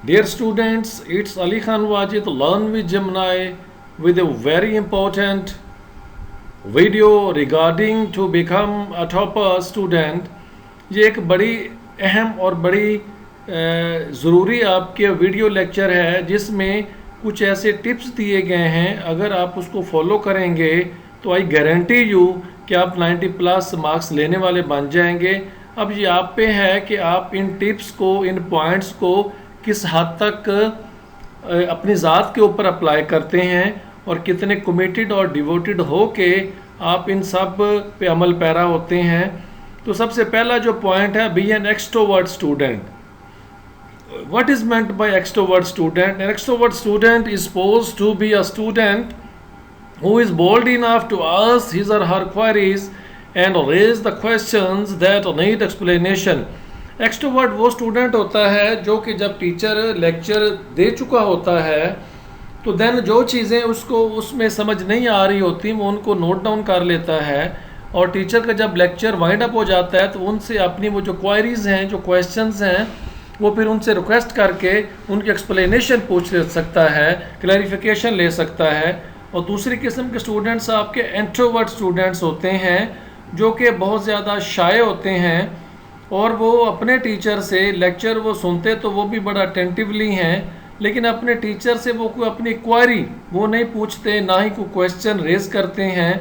Dear students, it's Ali Khan Wajid Learn with Gemini with a very important video regarding to become a topper student. ये एक बड़ी अहम और बड़ी ज़रूरी आपके वीडियो लेक्चर है जिसमें कुछ ऐसे टिप्स दिए गए हैं। अगर आप उसको फॉलो करेंगे तो आई गारंटी यू कि आप 90 प्लस मार्क्स लेने वाले बन जाएंगे। अब ये आप पे है कि आप इन टिप्स को, इन पॉइंट्स को किस हद तक अपनी ज़ात के ऊपर अप्लाई करते हैं और कितने कमिटेड और डिवोटेड हो के आप इन सब पे अमल पैरा होते हैं। तो सबसे पहला जो पॉइंट है, be an extrovert student. What is meant by extrovert student? An extrovert student is supposed to be a student who is bold enough to ask his or her queries and raise the questions that need explanation. Extrovert वो student होता है जो कि जब teacher lecture दे चुका होता है तो देन जो चीज़ें उसको उसमें समझ नहीं आ रही होती वो उनको नोट डाउन कर लेता है, और टीचर का जब लेक्चर वाइंड अप हो जाता है तो उनसे अपनी वो जो क्वायरीज़ हैं, जो क्वेश्चंस हैं, वो फिर उनसे रिक्वेस्ट करके उनकी एक्सप्लेनेशन पूछ सकता है, क्लैरिफिकेशन ले सकता है। और दूसरी किस्म के स्टूडेंट्स आपके इंट्रोवर्ट स्टूडेंट्स होते हैं जो कि बहुत ज़्यादा शाय होते हैं और वो अपने टीचर से लेक्चर वो सुनते तो वो भी बड़ा अटेंटिवली हैं, लेकिन अपने टीचर से वो कोई अपनी क्वारी वो नहीं पूछते, ना ही कोई क्वेश्चन रेज करते हैं।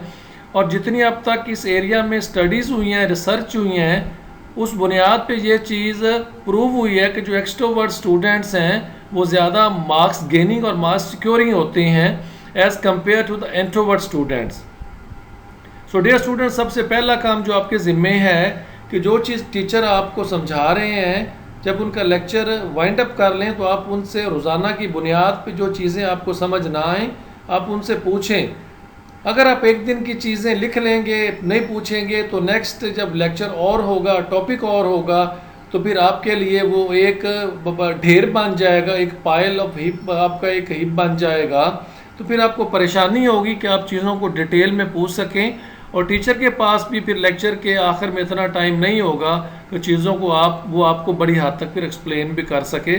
और जितनी अब तक इस एरिया में स्टडीज़ हुई हैं, रिसर्च हुई हैं, उस बुनियाद पे ये चीज़ प्रूव हुई है कि जो एक्सट्रोवर्ट स्टूडेंट्स हैं वो ज़्यादा मार्क्स गेनिंग और मार्क्स सिक्योरिंग होते हैं as compare to the introvert students. So dear students, सबसे पहला काम जो आपके ज़िम्मे है कि जो चीज़ टीचर आपको समझा रहे हैं, जब उनका लेक्चर वाइंड अप कर लें तो आप उनसे रोज़ाना की बुनियाद पे जो चीज़ें आपको समझ ना आएँ आप उनसे पूछें। अगर आप एक दिन की चीज़ें लिख लेंगे, नहीं पूछेंगे, तो नेक्स्ट जब लेक्चर और होगा, टॉपिक और होगा, तो फिर आपके लिए वो एक ढेर बन जाएगा, एक पाइल ऑफ हिप, आपका एक हिप बन जाएगा। तो फिर आपको परेशानी होगी कि आप चीज़ों को डिटेल में पूछ सकें, और टीचर के पास भी फिर लेक्चर के आखिर में इतना टाइम नहीं होगा कि चीज़ों को वो आपको बड़ी हद तक फिर एक्सप्लेन भी कर सके।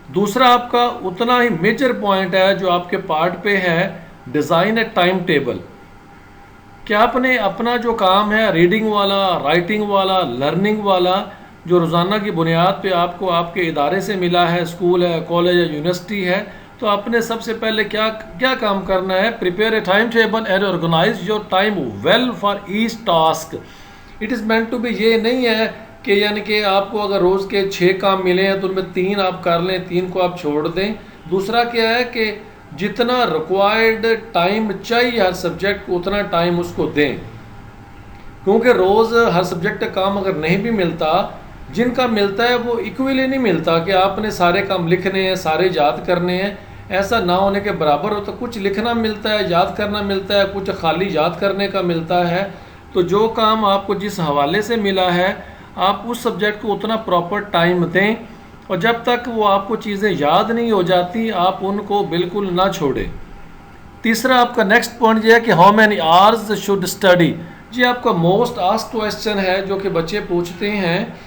दूसरा आपका उतना ही मेजर पॉइंट है जो आपके पार्ट पे है, डिज़ाइन ए टाइम टेबल। कि आपने अपना जो काम है रीडिंग वाला, राइटिंग वाला, लर्निंग वाला, जो रोज़ाना की बुनियाद पे आपको आपके इदारे से मिला है, स्कूल है, कॉलेज है, यूनिवर्सिटी है, तो आपने सबसे पहले क्या क्या काम करना है, prepare a time table and organise your time well for each task. It is meant to be, ये नहीं है कि यानी कि आपको अगर रोज़ के 6 काम मिले हैं तो उनमें 3 आप कर लें, 3 को आप छोड़ दें। दूसरा क्या है कि जितना रिक्वायर्ड टाइम चाहिए हर सब्जेक्ट को उतना टाइम उसको दें, क्योंकि रोज़ हर सब्जेक्ट का काम अगर नहीं भी मिलता, जिनका मिलता है वो इक्वली नहीं मिलता कि आपने सारे काम लिखने हैं, सारे याद करने हैं, ऐसा ना होने के बराबर हो। तो कुछ लिखना मिलता है, याद करना मिलता है, कुछ खाली याद करने का मिलता है। तो जो काम आपको जिस हवाले से मिला है आप उस सब्जेक्ट को उतना प्रॉपर टाइम दें, और जब तक वो आपको चीज़ें याद नहीं हो जाती आप उनको बिल्कुल ना छोड़ें। तीसरा आपका नेक्स्ट पॉइंट ये है कि how many hours should study. जी आपका मोस्ट आस्क्ड क्वेश्चन है जो कि बच्चे पूछते हैं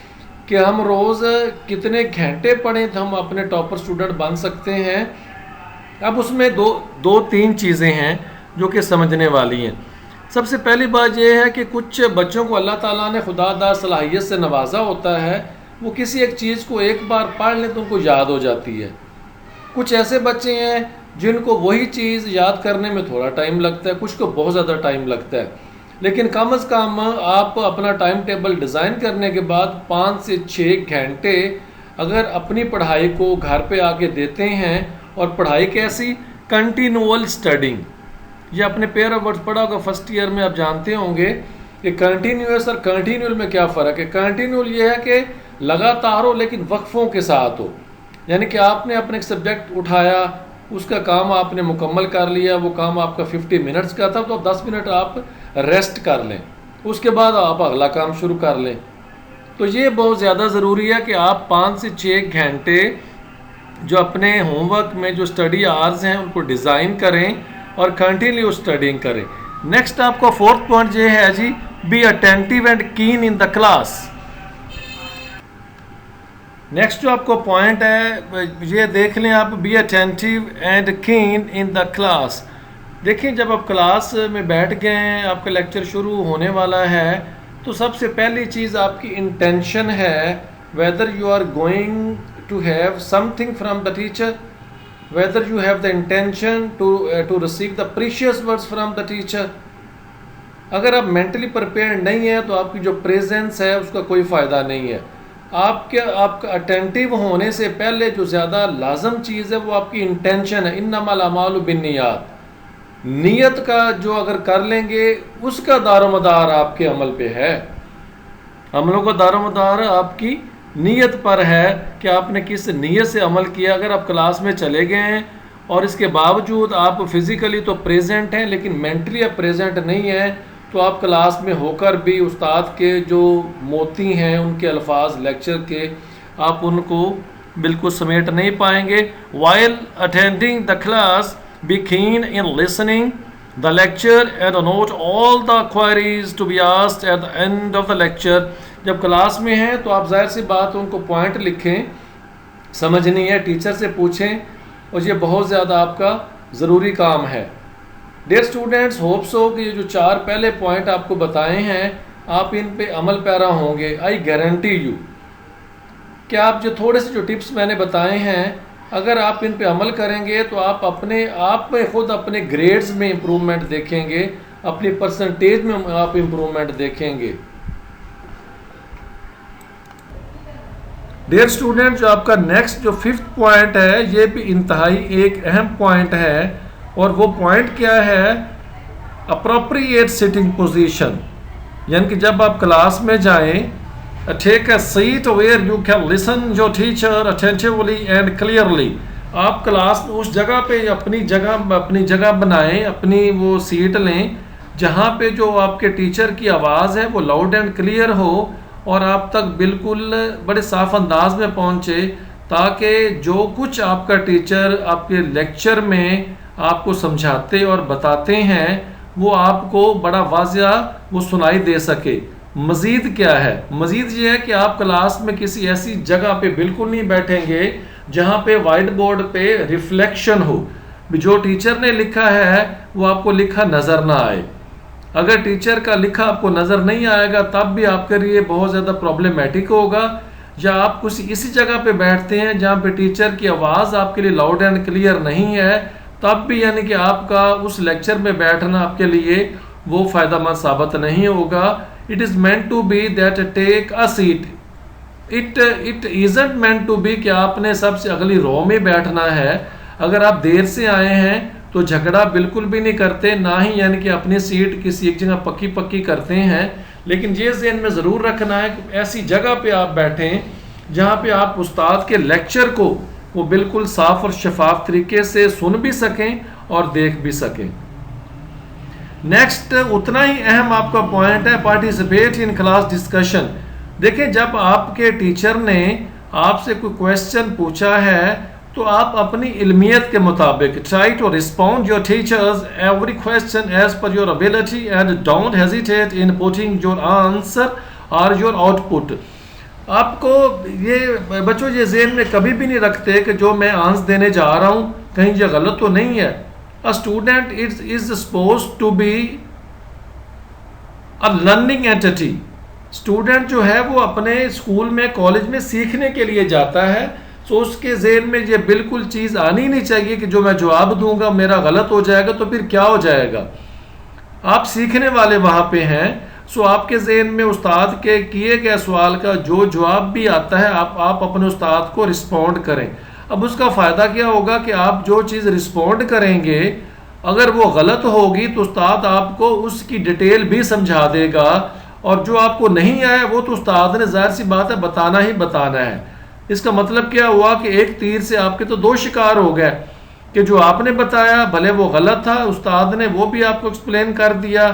कि हम रोज़ कितने घंटे पढ़ें तो हम अपने टॉपर स्टूडेंट बन सकते हैं। अब उसमें दो तीन चीज़ें हैं जो कि समझने वाली हैं। सबसे पहली बात यह है कि कुछ बच्चों को अल्लाह ताला ने खुदादार सलाहियत से नवाजा होता है, वो किसी एक चीज़ को एक बार पढ़ लें तो उनको याद हो जाती है। कुछ ऐसे बच्चे हैं जिनको वही चीज़ याद करने में थोड़ा टाइम लगता है, कुछ को बहुत ज़्यादा टाइम लगता है। लेकिन कम अज़ कम आप अपना टाइम टेबल डिज़ाइन करने के बाद 5 से 6 घंटे अगर अपनी पढ़ाई को घर पे आके देते हैं, और पढ़ाई कैसी, कंटिन्यूअल स्टडिंग। ये अपने पेयर ऑफ वर्ड्स पढ़ा होगा फर्स्ट ईयर में, आप जानते होंगे कि कंटिन्यूअस और कंटिन्यूअल में क्या फ़र्क है। कंटिन्यूअल ये है कि लगातार हो लेकिन वक्फों के साथ हो, यानी कि आपने अपने एक सब्जेक्ट उठाया, उसका काम आपने मुकम्मल कर लिया, वो काम आपका 50 मिनट्स का था तो 10 मिनट आप रेस्ट कर लें, उसके बाद आप अगला काम शुरू कर लें। तो ये बहुत ज़्यादा ज़रूरी है कि आप 5 से 6 घंटे जो अपने होमवर्क में जो स्टडी आवर्स हैं उनको डिज़ाइन करें और कंटिन्यू स्टडिंग करें। नेक्स्ट आपका फोर्थ पॉइंट ये है जी, बी अटेंटिव एंड कीन इन द क्लास। नेक्स्ट जो आपको पॉइंट है ये देख लें आप, बी अटेंटिव एंड कीन इन द क्लास। देखिए जब आप क्लास में बैठ गए हैं, आपका लेक्चर शुरू होने वाला है, तो सबसे पहली चीज़ आपकी इंटेंशन है, whether you are going to have something from the teacher, whether you have the intention to receive the precious words from the teacher. अगर आप मेंटली प्रिपेयर नहीं है तो आपकी जो प्रेजेंस है उसका कोई फ़ायदा नहीं है। आपका अटेंटिव होने से पहले जो ज़्यादा लाजम चीज़ है वो आपकी इंटेंशन है। इन्नमल अमालु बिन्नियात, नीयत का जो अगर कर लेंगे उसका दारोमदार आपके अमल पे है। अमलों का दारोमदार आपकी नीयत पर है कि आपने किस नीयत से अमल किया। अगर आप क्लास में चले गए हैं और इसके बावजूद आप फिज़िकली तो प्रेजेंट हैं लेकिन मेंटली आप प्रेजेंट नहीं है, तो आप क्लास में होकर भी उस्ताद के जो मोती हैं उनके अल्फाज लेक्चर के, आप उनको बिल्कुल समेट नहीं पाएंगे। While attending the class be keen in listening the lecture and note all the queries to be asked at the end of the lecture. जब क्लास में हैं तो आप जाहिर सी बात उनको पॉइंट लिखें, समझनी है टीचर से पूछें, और ये बहुत ज़्यादा आपका ज़रूरी काम है। डियर स्टूडेंट्स, होप सो कि ये जो 4 पहले पॉइंट आपको बताए हैं आप इन पे अमल पैरा होंगे। आई गारंटी यू कि आप जो थोड़े से जो टिप्स मैंने बताए हैं अगर आप इन पे अमल करेंगे तो आप अपने आप में खुद अपने ग्रेड्स में इम्प्रूवमेंट देखेंगे, अपनी परसेंटेज में आप इम्प्रूवमेंट देखेंगे। डियर स्टूडेंट, जो आपका नेक्स्ट जो 5th पॉइंट है ये भी इंतहाई एक अहम पॉइंट है, और वो पॉइंट क्या है, अप्रोप्रिएट सिटिंग पोजीशन। यानी कि जब आप क्लास में जाएं, take a seat where you can listen your teacher attentively and clearly. आप क्लास में उस जगह पे अपनी जगह बनाएं, अपनी वो सीट लें जहाँ पे जो आपके टीचर की आवाज़ है वो लाउड एंड क्लियर हो और आप तक बिल्कुल बड़े साफ अंदाज में पहुँचे, ताकि जो कुछ आपका टीचर आपके लेक्चर में आपको समझाते और बताते हैं वो आपको बड़ा वाज़िया वो सुनाई दे सके। मज़ीद क्या है, मज़ीद ये है कि आप क्लास में किसी ऐसी जगह पे बिल्कुल नहीं बैठेंगे जहाँ पे वाइट बोर्ड पे रिफ्लेक्शन हो, जो टीचर ने लिखा है वो आपको लिखा नज़र ना आए। अगर टीचर का लिखा आपको नज़र नहीं आएगा तब भी आपके लिए बहुत ज़्यादा प्रॉब्लमेटिक होगा। या आप किसी इसी जगह पे बैठते हैं जहाँ पे टीचर की आवाज़ आपके लिए लाउड एंड क्लियर नहीं है, तब भी यानी कि आपका उस लेक्चर में बैठना आपके लिए वो फ़ायदेमंद साबित नहीं होगा। It is meant to be that take a seat, it isn't meant to be कि आपने सबसे अगली रो में बैठना है। अगर आप देर से आए हैं तो झगड़ा बिल्कुल भी नहीं करते, ना ही यानी कि अपनी सीट किसी एक जगह पक्की करते हैं। लेकिन ये ज़हन में ज़रूर रखना है कि ऐसी जगह पे आप बैठें जहाँ पे आप उस्ताद के लेक्चर को वो बिल्कुल साफ और शफाफ तरीके से सुन भी सकें और देख भी सकें। नेक्स्ट उतना ही अहम आपका पॉइंट है, पार्टिसिपेट इन क्लास डिस्कशन। देखिए जब आपके टीचर ने आपसे कोई क्वेश्चन पूछा है तो आप अपनी इल्मियत के मुताबिक try to respond your teachers every question as per your ability and don't hesitate in putting your answer or your output. आपको ये बच्चों ये ज़हन में कभी भी नहीं रखते कि जो मैं आंसर देने जा रहा हूँ कहीं ये गलत तो नहीं है। A student is suppose to be a learning entity. Student जो है वो अपने स्कूल में कॉलेज में सीखने के लिए जाता है, तो उसके ज़हन में ये बिल्कुल चीज़ आनी नहीं चाहिए कि जो मैं जवाब दूंगा मेरा गलत हो जाएगा तो फिर क्या हो जाएगा। आप सीखने वाले वहाँ पे हैं, सो आपके ज़हन में उस्ताद के किए गए सवाल का जो जवाब भी आता है आप अपने उस्ताद को रिस्पॉन्ड करें। अब उसका फ़ायदा क्या होगा कि आप जो चीज़ रिस्पॉन्ड करेंगे अगर वो गलत होगी तो उस्ताद आपको उसकी डिटेल भी समझा देगा, और जो आपको नहीं आया वो तो उस्ताद ने जाहिर सी बात है बताना ही बताना है। इसका मतलब क्या हुआ कि एक तीर से आपके तो 2 शिकार हो गए कि जो आपने बताया भले वो गलत था, उस्ताद ने वो भी आपको एक्सप्लेन कर दिया,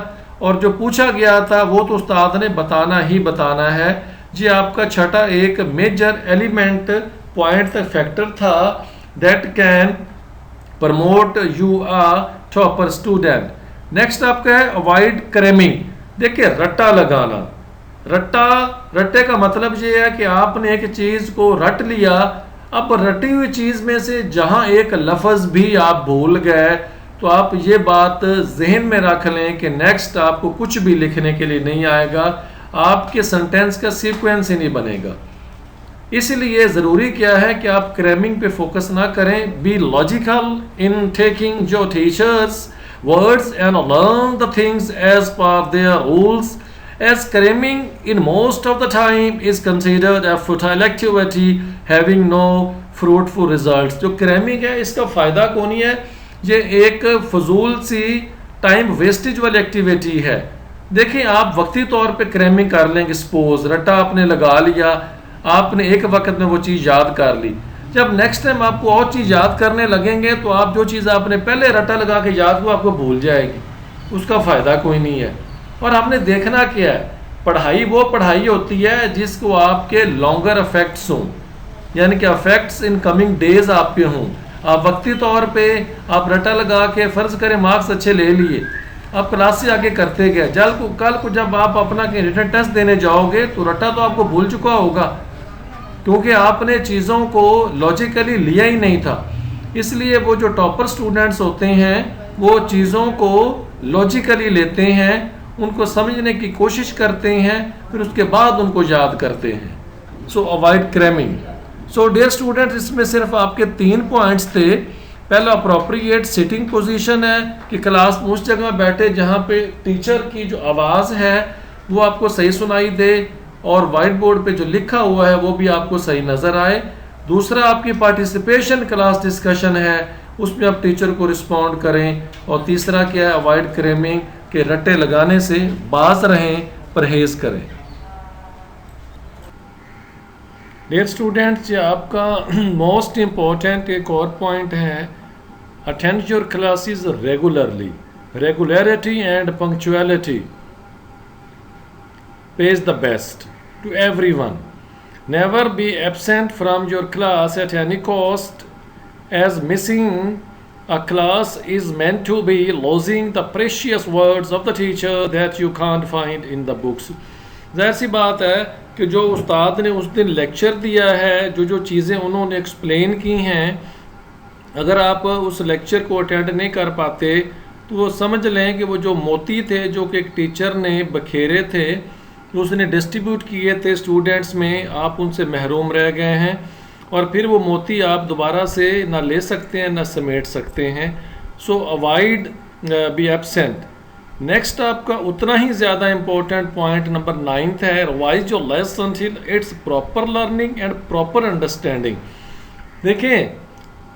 और जो पूछा गया था वो तो उस्ताद ने बताना ही बताना है। जी आपका छठा एक मेजर एलिमेंट पॉइंट तक फैक्टर था that can promote you a topper student. Next आपका है अवॉइड क्रैमिंग। देखिए रट्टा लगाना, रट्टे का मतलब ये है कि आपने एक चीज़ को रट लिया, अब रटी हुई चीज़ में से जहां एक लफ्ज़ भी आप भूल गए तो आप ये बात जहन में रख लें कि नेक्स्ट आपको कुछ भी लिखने के लिए नहीं आएगा, आपके सेंटेंस का सीक्वेंस ही नहीं बनेगा। इसलिए ज़रूरी क्या है कि आप क्रैमिंग पे फोकस ना करें, be logical in taking your teachers words and learn the things as per their rules, as cramming in most of the time is considered a futile activity having no fruitful results। जो cramming है इसका फ़ायदा कौन है, ये एक फजूल सी time wastage वाली एक्टिविटी है। देखिए आप वक्ती तौर पे क्रैमिंग कर लेंगे, सपोज रट्टा आपने लगा लिया, आपने एक वक्त में वो चीज़ याद कर ली, जब नेक्स्ट टाइम आपको और चीज़ याद करने लगेंगे तो आप जो चीज़ आपने पहले रट्टा लगा के याद हुआ आपको भूल जाएगी, उसका फ़ायदा कोई नहीं है। और हमने देखना क्या है, पढ़ाई वो पढ़ाई होती है जिसको आपके लॉन्गर इफेक्ट्स हों, यानी कि इफेक्ट्स इन कमिंग डेज आपके हों। आप वक्ती तौर पे आप रटा लगा के फ़र्ज़ करें मार्क्स अच्छे ले लिए, आप क्लास से आगे करते गए, कल को जब आप अपना रिटन टेस्ट देने जाओगे तो रटा तो आपको भूल चुका होगा, क्योंकि आपने चीज़ों को लॉजिकली लिया ही नहीं था। इसलिए वो जो टॉपर स्टूडेंट्स होते हैं वो चीज़ों को लॉजिकली लेते हैं, उनको समझने की कोशिश करते हैं, फिर उसके बाद उनको याद करते हैं। So avoid cramming. So dear students, इसमें सिर्फ आपके 3 पॉइंट्स थे। पहला अप्रोप्रिएट सिटिंग पोजीशन है कि क्लास में उस जगह बैठे जहाँ पे टीचर की जो आवाज़ है वो आपको सही सुनाई दे और वाइट बोर्ड पे जो लिखा हुआ है वो भी आपको सही नज़र आए। दूसरा आपकी पार्टिसिपेशन क्लास डिस्कशन है, उसमें आप टीचर को रिस्पॉन्ड करें। और तीसरा क्या है, अवॉइड क्रैमिंग के रट्टे लगाने से बाज रहें, परहेज करें। डियर स्टूडेंट्स, ये आपका मोस्ट इम्पोर्टेंट एक और पॉइंट है, attend your classes regularly. Regularity and punctuality pays the best to everyone. Never be absent from your class at any cost, as missing a class is meant to be losing the precious words of the teacher that you can't find in the books। ज़ाहिर सी बात है कि जो उस्ताद ने उस दिन lecture दिया है, जो चीज़ें उन्होंने एक्सप्लेन की हैं, अगर आप उस लेक्चर को अटेंड नहीं कर पाते तो वो समझ लें कि वो जो मोती थे जो कि एक टीचर ने बखेरे थे, उसने डिस्ट्रीब्यूट किए थे स्टूडेंट्स में, आप उनसे महरूम रह गए हैं और फिर वो मोती आप दोबारा से ना ले सकते हैं ना समेट सकते हैं। So avoid be absent. Next आपका उतना ही ज़्यादा इम्पोर्टेंट पॉइंट नंबर 9 है, revise your lesson till it's proper learning and proper understanding. देखें,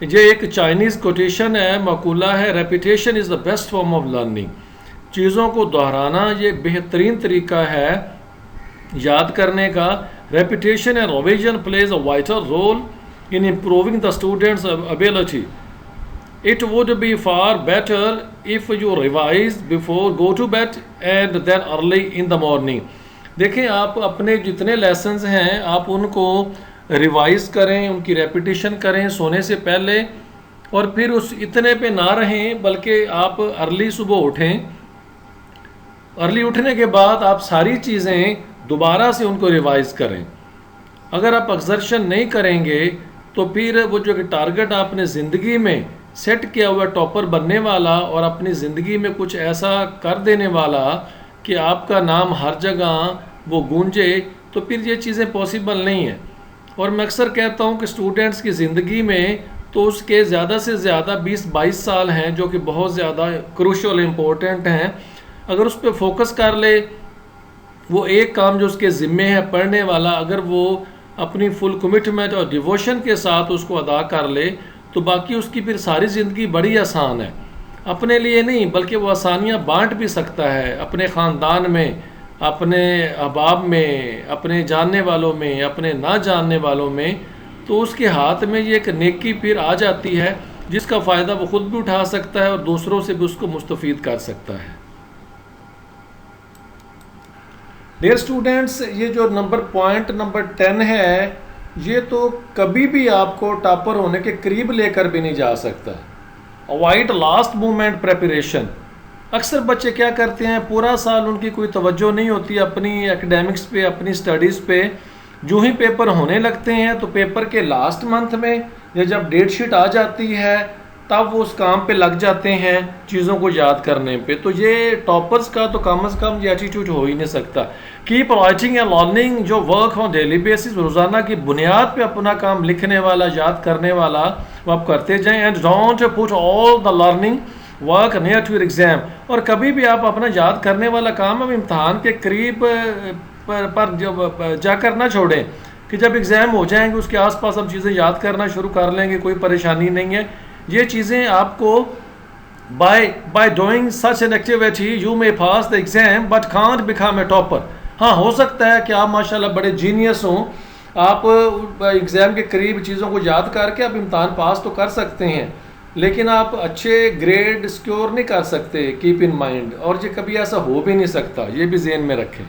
ये एक चाइनीज़ कोटेशन है, मकूला है, repetition is the best form of learning. चीज़ों को दोहराना ये बेहतरीन तरीका है याद करने का। Repetition and revision plays a vital role in improving the students ability. It would be far better if you revise before go to bed and then early in the morning. देखें, आप अपने जितने लेसन्स हैं आप उनको revise करें, उनकी repetition करें सोने से पहले, और फिर उस इतने पे ना रहें बल्कि आप अर्ली सुबह उठें। अर्ली उठने के बाद आप सारी चीज़ें दोबारा से उनको रिवाइज़ करें। अगर आप एक्सर्शन नहीं करेंगे तो फिर वो जो कि टारगेट आपने ज़िंदगी में सेट किया हुआ टॉपर बनने वाला और अपनी ज़िंदगी में कुछ ऐसा कर देने वाला कि आपका नाम हर जगह वो गूंजे, तो फिर ये चीज़ें पॉसिबल नहीं है। और मैं अक्सर कहता हूँ कि स्टूडेंट्स की ज़िंदगी में तो उसके ज़्यादा से ज़्यादा 20-22 साल हैं जो कि बहुत ज़्यादा क्रूशल इम्पोर्टेंट हैं। अगर उस पर फोकस कर ले, वो एक काम जो उसके ज़िम्मे है पढ़ने वाला, अगर वो अपनी फुल कमिटमेंट और डिवोशन के साथ उसको अदा कर ले तो बाकी उसकी फिर सारी ज़िंदगी बड़ी आसान है। अपने लिए नहीं बल्कि वो आसानियाँ बांट भी सकता है अपने ख़ानदान में, अपने अहबाब में, अपने जानने वालों में, अपने ना जानने वालों में। तो उसके हाथ में ये एक नेकी फिर आ जाती है जिसका फ़ायदा वो ख़ुद भी उठा सकता है और दूसरों से भी उसको मुस्तफ़ीद कर सकता है। डियर स्टूडेंट्स, ये जो पॉइंट नंबर 10 है, ये तो कभी भी आपको टॉपर होने के करीब लेकर भी नहीं जा सकता। Avoid last moment preparation. अक्सर बच्चे क्या करते हैं, पूरा साल उनकी कोई तवज्जो नहीं होती अपनी एकेडमिक्स पे, अपनी स्टडीज़ पे। जो ही पेपर होने लगते हैं तो पेपर के लास्ट मंथ में या जब डेट शीट आ जाती है तब वो उस काम पे लग जाते हैं चीज़ों को याद करने पे। तो ये टॉपर्स का तो कम से कम ये एटीट्यूड हो ही नहीं सकता। कीप राइटिंग एंड लर्निंग, जो वर्क ऑन डेली बेसिस, रोज़ाना की बुनियाद पे अपना काम लिखने वाला, याद करने वाला वो आप करते जाएं। And don't put all the learning work near to your exam, और कभी भी आप अपना याद करने वाला काम अब इम्तहान के करीब पर जब जाकर ना छोड़ें कि जब एग्ज़ाम हो जाएंगे उसके आसपास हम चीज़ें याद करना शुरू कर लेंगे, कोई परेशानी नहीं है। ये चीज़ें आपको by doing such an activity you may pass the exam but can't become a topper. हाँ, हो सकता है कि आप माशाल्लाह बड़े जीनियस हों, आप एग्ज़ाम के करीब चीज़ों को याद करके आप इम्तहान पास तो कर सकते हैं, लेकिन आप अच्छे ग्रेड स्कोर नहीं कर सकते, कीप इन माइंड। और ये कभी ऐसा हो भी नहीं सकता, ये भी ज़हन में रखें।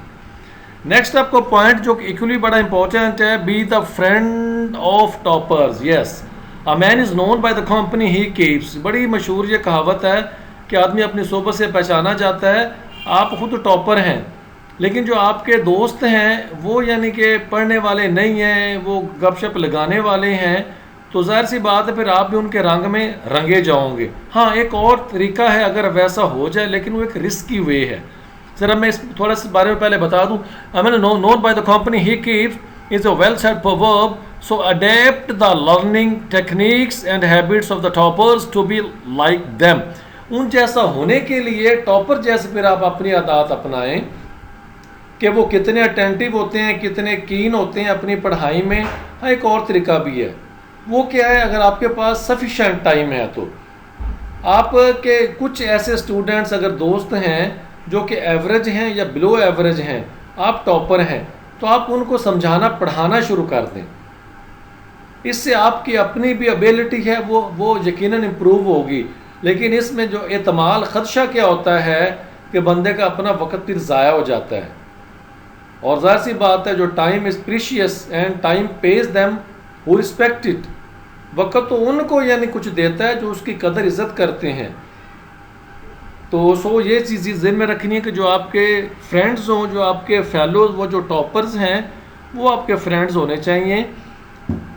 नेक्स्ट आपको पॉइंट जो इक्वली बड़ा इंपॉर्टेंट है, be the friend of toppers. Yes, a man is known by the company he keeps. बड़ी मशहूर ये कहावत है कि आदमी अपनी सोबत से पहचाना जाता है। आप खुद टॉपर हैं, लेकिन जो आपके दोस्त हैं वो यानी कि पढ़ने वाले नहीं हैं, वो गपशप लगाने वाले हैं, तो ज़ाहिर सी बात है फिर आप भी उनके रंग में रंगे जाओगे। हाँ, एक और तरीका है अगर वैसा हो जाए, लेकिन वो एक रिस्की वे है। ज़रा मैं इस थोड़ा सा बारे में पहले बता दूँ। I mean known by the company he keeps is a well said proverb, so adapt the learning techniques and habits of the toppers to be like them. उन जैसा होने के लिए टॉपर जैसे फिर आप अपनी आदत अपनाएं कि वो कितने अटेंटिव होते हैं, कितने कीन होते हैं अपनी पढ़ाई में। हाँ, एक और तरीका भी है, वो क्या है, अगर आपके पास सफिशेंट टाइम है तो आपके कुछ ऐसे स्टूडेंट्स अगर दोस्त हैं जो कि एवरेज हैं या बिलो एवरेज हैं, आप टॉपर हैं, तो आप उनको समझाना पढ़ाना शुरू कर दें। इससे आपकी अपनी भी एबिलिटी है वो यकीनन इम्प्रूव होगी। लेकिन इसमें जो एतमाल ख़दशा क्या होता है कि बंदे का अपना वक्त फिर ज़ाया हो जाता है। और ज़ाहिर सी बात है, जो time is precious and time page them who respect it. वक्त तो उनको यानी कुछ देता है जो उसकी कदर इज़्ज़त करते हैं। तो ये चीज़ ज़हन में रखनी है कि जो आपके फ्रेंड्स हों, जो आपके फेलोज, वो जो टॉपर्स हैं, वो आपके फ्रेंड्स होने चाहिए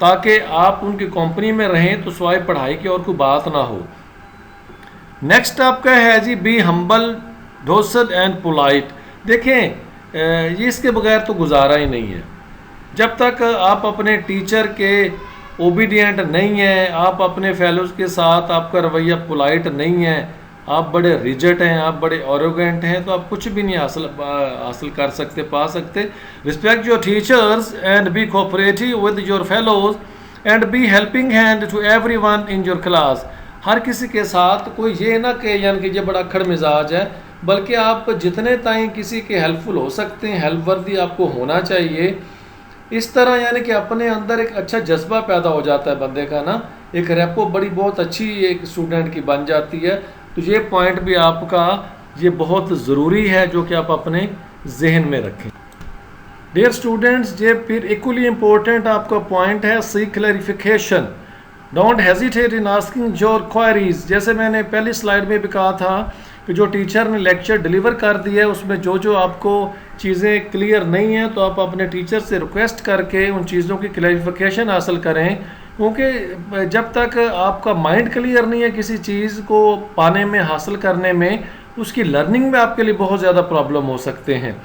ताकि आप उनकी कंपनी में रहें तो सिवाय पढ़ाई की और कोई बात ना हो। नेक्स्ट आपका है जी, बी हम्बल, डोसेड एंड पोलाइट। देखें, ये इसके बगैर तो गुजारा ही नहीं है। जब तक आप अपने टीचर के ओबीडियंट नहीं हैं, आप अपने फेलोज के साथ आपका रवैया पोलाइट नहीं है, आप बड़े रिजिड हैं, आप बड़े ऑरोगेंट हैं, तो आप कुछ भी नहीं हासिल कर सकते, पा सकते। Respect your teachers and be cooperative with your fellows and be helping hand to everyone in your class. हर किसी के साथ कोई ये ना कि यानी कि ये बड़ा अखड़ मिजाज है, बल्कि आप जितने ताईं किसी के हेल्पफुल हो सकते हैं, हेल्प वर्दी आपको होना चाहिए। इस तरह यानी कि अपने अंदर एक अच्छा जज्बा पैदा हो जाता है बंदे का ना, एक रेपो बड़ी बहुत अच्छी एक स्टूडेंट की बन जाती है। तो ये पॉइंट भी आपका ये बहुत ज़रूरी है जो कि आप अपने जहन में रखें। डियर स्टूडेंट्स, ये फिर इक्वली इम्पोर्टेंट आपका पॉइंट है, seek clarification. Don't hesitate in asking your queries. जैसे मैंने पहली स्लाइड में भी कहा था कि जो टीचर ने लेक्चर डिलीवर कर दिया है उसमें जो आपको चीज़ें क्लियर नहीं हैं तो आप अपने टीचर से रिक्वेस्ट करके उन चीज़ों की क्लैरिफिकेशन हासिल करें, क्योंकि जब तक आपका माइंड क्लियर नहीं है किसी चीज़ को पाने में, हासिल करने में, उसकी लर्निंग में आपके लिए बहुत ज़्यादा प्रॉब्लम हो सकते हैं।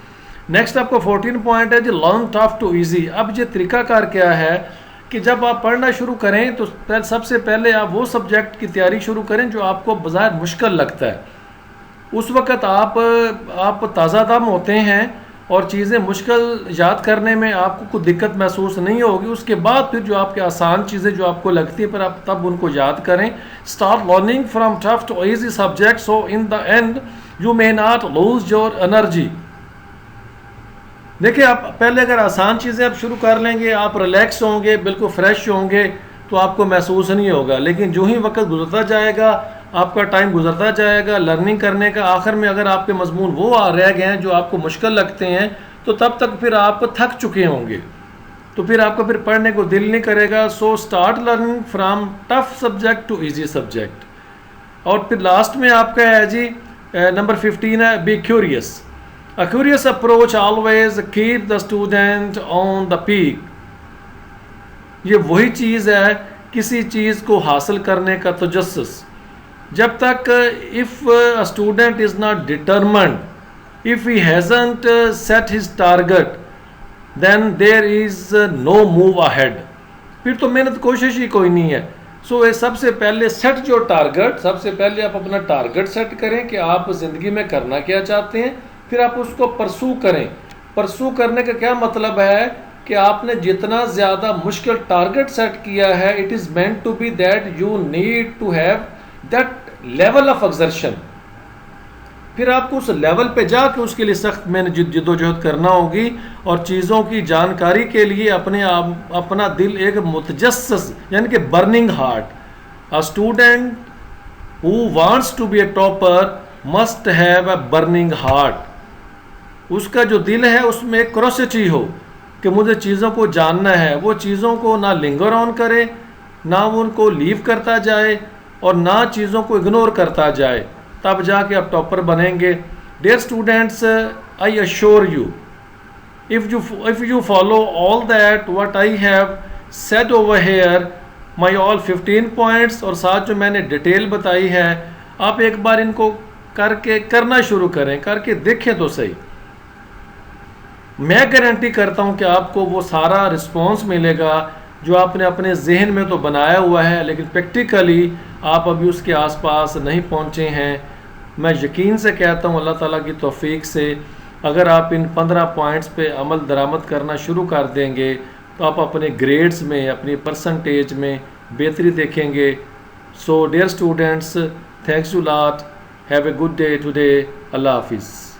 नेक्स्ट आपका 14 पॉइंट है जी, लर्न टफ टू ईजी। अब ये तरीकाकार क्या है कि जब आप पढ़ना शुरू करें तो सबसे पहले आप वो सब्जेक्ट की तैयारी शुरू करें जो आपको बज़ाहिर मुश्किल लगता है। उस वक़्त आप ताज़ा दम होते हैं और चीज़ें मुश्किल याद करने में आपको कुछ दिक्कत महसूस नहीं होगी। उसके बाद फिर जो आपके आसान चीज़ें जो आपको लगती है पर आप तब उनको याद करें। Start learning from tough to easy subject so in the end you may not lose your energy. देखिए, आप पहले अगर आसान चीज़ें आप शुरू कर लेंगे, आप रिलैक्स होंगे, बिल्कुल फ्रेश होंगे, तो आपको महसूस नहीं होगा। लेकिन जो ही वक्त गुजरता जाएगा, आपका टाइम गुजरता जाएगा लर्निंग करने का, आखिर में अगर आपके मजमून वो रह गए हैं जो आपको मुश्किल लगते हैं, तो तब तक फिर आप थक चुके होंगे, तो फिर आपको फिर पढ़ने को दिल नहीं करेगा। So start learning from tough subject to easy subject. और फिर लास्ट में आपका है जी, नंबर 15 है be curious. A curious approach always keep the student on the peak। ये वही चीज़ है किसी चीज़ को हासिल करने का तजस्सुस। जब तक if a student is not determined, if he hasn't set his target, then there is no move ahead। फिर तो मेहनत कोशिश ही कोई नहीं है। सो ये सबसे पहले सेट जो टारगेट, सबसे पहले आप अपना टारगेट सेट करें कि आप ज़िंदगी में करना क्या चाहते हैं, फिर आप उसको परसू करें। परसू करने का क्या मतलब है कि आपने जितना ज़्यादा मुश्किल टारगेट सेट किया है, it is meant to be that you need to have that level of exertion. फिर आपको उस लेवल पे जाके उसके लिए सख्त मेहनत जिद्दोजहद करना होगी और चीज़ों की जानकारी के लिए अपने आप अपना दिल एक मुतजस्सिस यानी कि burning heart. A student who wants to be a topper must have a burning heart. उसका जो दिल है उसमें एक क्रोसिटी हो कि मुझे चीज़ों को जानना है। वो चीज़ों को ना लिंगर ऑन करे, ना वो उनको लीव करता जाए और ना चीज़ों को इग्नोर करता जाए, तब जाके आप टॉपर बनेंगे। Dear students, I assure you if you follow all that what I have said over here, my all 15 points और साथ जो मैंने डिटेल बताई है, आप एक बार इनको करके करना शुरू करें, करके देखें तो सही। मैं गारंटी करता हूं कि आपको वो सारा रिस्पॉन्स मिलेगा जो आपने अपने जहन में तो बनाया हुआ है, लेकिन प्रैक्टिकली आप अभी उसके आसपास नहीं पहुंचे हैं। मैं यकीन से कहता हूं अल्लाह ताला की तौफीक से अगर आप इन 15 पॉइंट्स पे अमल दरामद करना शुरू कर देंगे तो आप अपने ग्रेड्स में, अपनी परसेंटेज में बेहतरी देखेंगे। So dear students, thanks you lot, have a good day today, अल्लाह हाफिज़।